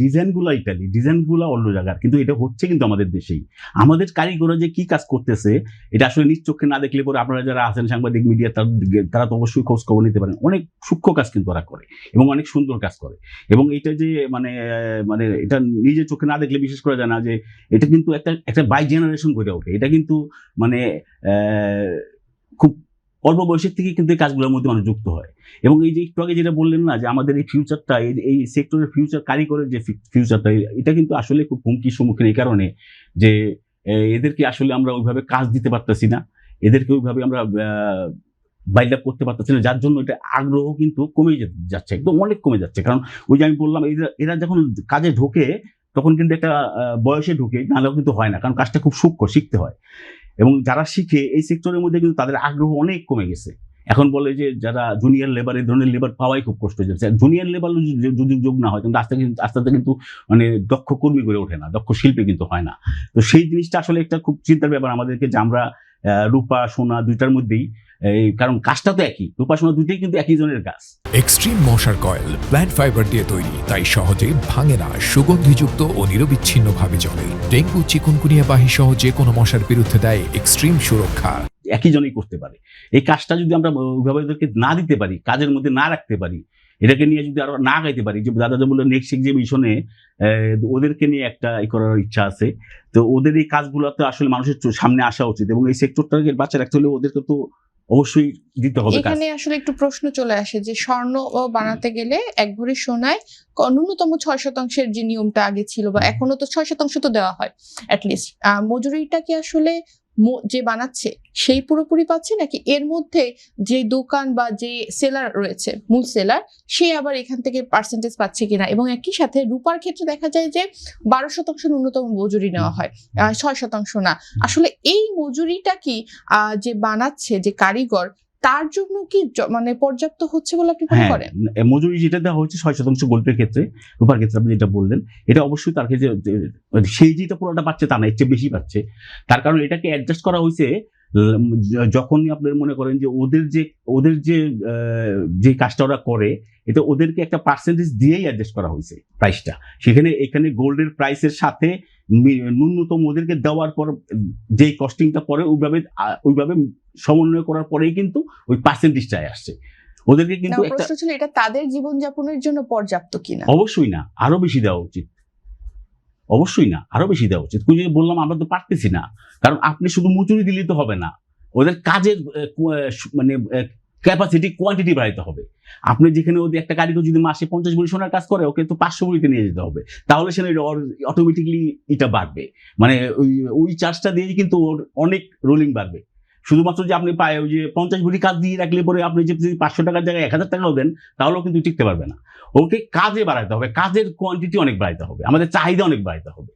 ডিজাইনগুলো ইতালি, ডিজাইনগুলো অন্য জায়গার, কিন্তু এটা হচ্ছে কিন্তু আমাদের দেশেই। আমাদের কারিগররা যে কি কাজ করতেছে এটা আসলে নিজ চোখে না দেখলে পরে আপনারা যারা আছেন সাংবাদিক মিডিয়া তারা তো অবশ্যই খোঁজ খবর নিতে পারেন। অনেক সূক্ষ্ম কাজ কিন্তু ওরা করে এবং অনেক সুন্দর কাজ করে। এবং এটা যে মানে মানে এটা নিজের চোখে না দেখলে বিশ্বাস করা যায় না যে এটা কিন্তু একটা বাই জেনারেশন গড়ে ওঠে। এটা কিন্তু মানে খুব অল্প বয়সের থেকে কিন্তু এই কাজগুলোর মধ্যে মানুষ যুক্ত হয়। এবং এই যে একটু আগে যেটা বললেন না যে আমাদের এই ফিউচারটা, এই সেক্টরের ফিউচার, কারিগরের যে ফিউচারটা, এটা কিন্তু আসলে খুব হুমকির সম্মুখীন এই কারণে যে এদেরকে আসলে আমরা ওইভাবে কাজ দিতে পারতেছি না, এদেরকে ওইভাবে আমরা বাইল্ড আপ করতে পারতেছি না, যার জন্য এটা আগ্রহ কিন্তু কমে যাচ্ছে, একদম অনেক কমে যাচ্ছে। কারণ ওই যে আমি বললাম এরা যখন কাজে ঢোকে তখন কিন্তু একটা বয়সে ঢুকে, নাহলেও কিন্তু হয় না, কারণ কাজটা খুব সূক্ষ্ম, শিখতে হয়। এবং যারা শিখে এই সেক্টরের মধ্যে কিন্তু তাদের আগ্রহ অনেক কমে গেছে। এখন বলে যে যারা জুনিয়র লেবার, এই ধরনের লেবার পাওয়াই খুব কষ্ট হয়ে যাচ্ছে। জুনিয়র লেবার যদি যোগ না হয় কিন্তু আস্তে আস্তে কিন্তু মানে দক্ষ কর্মী গড়ে ওঠে না, দক্ষ শিল্পী কিন্তু হয় না। তো সেই জিনিসটা আসলে একটা খুব চিন্তার ব্যাপার আমাদেরকে, যে আমরা রূপা সোনা দুইটার মধ্যেই, কারণ কাজটা তো একই, রূপা সোনা দুইটাই কিন্তু একই জনের কাজ। এক্সট্রিম মশার কয়েল প্ল্যান্ট ফাইবার দিয়ে তৈরি, তাই সহজে ভাঙে না, সুগন্ধিযুক্ত ও নিরবিচ্ছিন্নভাবে জ্বলে। ডেঙ্গু, চিকুনগুনিয়া বাহি সহ যে কোনো মশার বিরুদ্ধে দেয় এক্সট্রিম সুরক্ষা। একই জনই করতে পারে। এই কাজটা যদি আমরা ওইভাবে ওদেরকে না দিতে পারি, কাজের মধ্যে না রাখতে পারি, এটাকে নিয়ে যদি আরো না গাইতে পারি, যে দাদা যে বললো নেক্সট এক্সিবিশনে ওদেরকে নিয়ে একটা করার ইচ্ছা আছে, তো ওদের এই কাজগুলোতে আসলে মানুষের সামনে আসা উচিত এবং এই সেক্টরটাকে বাঁচিয়ে রাখতে হলে ওদেরকে তো অবশ্যই দিতে হবে। এখানে আসলে একটু প্রশ্ন চলে আসে যে স্বর্ণ বানাতে গেলে এক ভরি সোনায় ন্যূনতম 6% যে নিয়মটা আগে ছিল, বা এখনো তো 6% তো দেওয়া হয় অ্যাটলিস্ট, মজুরিটা কি আসলে যে বানাচ্ছে সেই পুরোপুরি পাচ্ছে, নাকি এর মধ্যে যে দোকান বা যে সেলার রয়েছে, মূল সেলার, সে আবার এখান থেকে পার্সেন্টেজ পাচ্ছে কিনা? এবং একই সাথে রূপার ক্ষেত্রে দেখা যায় যে 12% ন্যূনতম মজুরি নেওয়া হয়, 6% না। আসলে এই মজুরিটা কি যে বানাচ্ছে যে কারিগর, তার জন্য কি মানে পর্যাপ্ত হচ্ছে বলে আপনি মনে করেন? মজুরি যেটা দেওয়া হচ্ছে 6% গোল্ডের ক্ষেত্রে, রূপার ক্ষেত্রে আপনি যেটা বললেন, এটা অবশ্যই তার ক্ষেত্রে সেই যেটা পুরোটা পাচ্ছে তা না, এর চেয়ে বেশি পাচ্ছে। তার কারণ এটাকে অ্যাডজাস্ট করা হয়েছে যখনই আপনার মনে করেন যে ওদের যে কাজটা ওরা করে, এটা ওদেরকে একটা পার্সেন্টেজ দিয়েই অ্যাডজাস্ট করা হয়েছে প্রাইসটা। এখানে গোল্ডের প্রাইসের সাথে ন্যূনতম ওদেরকে দেওয়ার পর যে কস্টিংটা পরে ওইভাবে সমন্বয় করার পরেই কিন্তু ওই পার্সেন্টেজটা আসছে ওদেরকে। কিন্তু একটা প্রশ্ন ছিল এটা তাদের জীবনযাপনের জন্য পর্যাপ্ত কিনা? অবশ্যই না, আরো বেশি দেওয়া উচিত। অবশ্যই না, আরো বেশি দেওয়া উচিত। যে বললাম আমরা তো পারতেছি না, কারণ আপনি শুধু মজুরি দিলেই তো হবে না, ওদের কাজের মানে ক্যাপাসিটি, কোয়ান্টিটি বাড়াইতে হবে। আপনি যেখানে ওদের একটা কারিগর যদি মাসে 50 ভরি সোনার কাজ করে, ওকে তো 500 ভরিতে নিয়ে যেতে হবে, তাহলে সে অটোমেটিকলি এটা বাড়বে। মানে ওই চার্জটা দিয়ে কিন্তু ওর অনেক রোলিং বাড়বে। শুধুমাত্র যে আপনি পায় ওই যে 50 ভরি কাজ দিয়ে রাখলে পরে আপনি যদি 500 টাকার জায়গায় 1000 টাকাও দেন, তাহলেও কিন্তু টিকতে পারবে না। ওকে কাজে বাড়াইতে হবে, কাজের কোয়ান্টিটি অনেক বাড়াইতে হবে, আমাদের চাহিদা অনেক বাড়াইতে হবে।